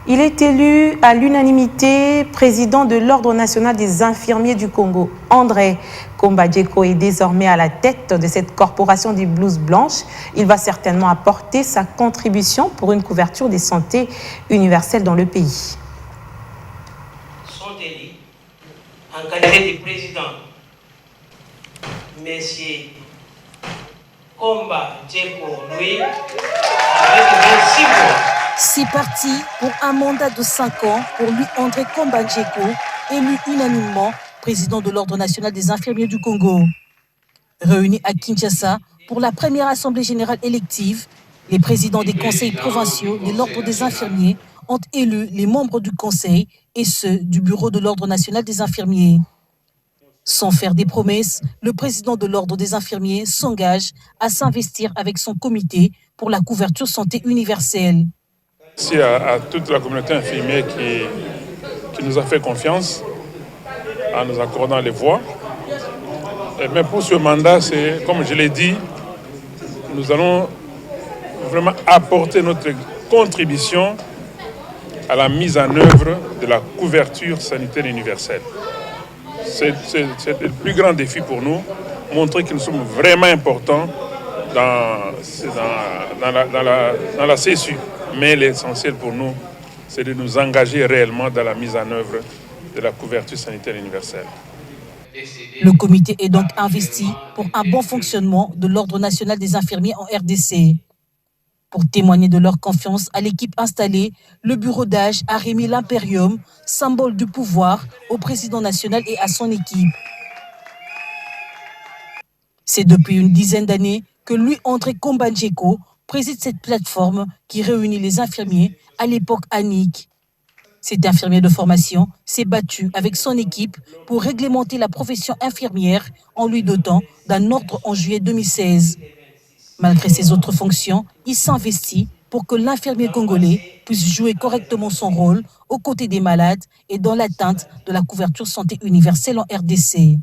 Il est élu à l'unanimité président de l'Ordre national des infirmiers du Congo. André Combadjeko est désormais à la tête de cette corporation des blouses blanches. Il va certainement apporter sa contribution pour une couverture des santé universelle dans le pays. Sont élus en qualité de président, M. Combadjeko, lui, avec 26 mois. C'est parti pour un mandat de 5 ans pour lui, André Combadjeko, élu unanimement président de l'Ordre national des infirmiers du Congo. Réunis à Kinshasa pour la première assemblée générale élective, les présidents des conseils provinciaux de l'Ordre des infirmiers ont élu les membres du conseil et ceux du bureau de l'Ordre national des infirmiers. Sans faire des promesses, le président de l'Ordre des infirmiers s'engage à s'investir avec son comité pour la couverture santé universelle. Merci à toute la communauté infirmière qui nous a fait confiance en nous accordant les voix. Mais pour ce mandat, c'est, comme je l'ai dit, nous allons vraiment apporter notre contribution à la mise en œuvre de la couverture sanitaire universelle. C'est le plus grand défi pour nous, montrer que nous sommes vraiment importants dans la CSU. Mais l'essentiel pour nous, c'est de nous engager réellement dans la mise en œuvre de la couverture sanitaire universelle. Le comité est donc investi pour un bon fonctionnement de l'Ordre national des infirmiers en RDC. Pour témoigner de leur confiance à l'équipe installée, le bureau d'âge a remis l'impérium, symbole du pouvoir, au président national et à son équipe. C'est depuis une dizaine d'années que lui, André Combadjeko, préside cette plateforme qui réunit les infirmiers, à l'époque ANIC. Cet infirmier de formation s'est battu avec son équipe pour réglementer la profession infirmière en lui dotant d'un ordre en juillet 2016. Malgré ses autres fonctions, il s'investit pour que l'infirmier congolais puisse jouer correctement son rôle aux côtés des malades et dans l'atteinte de la couverture santé universelle en RDC.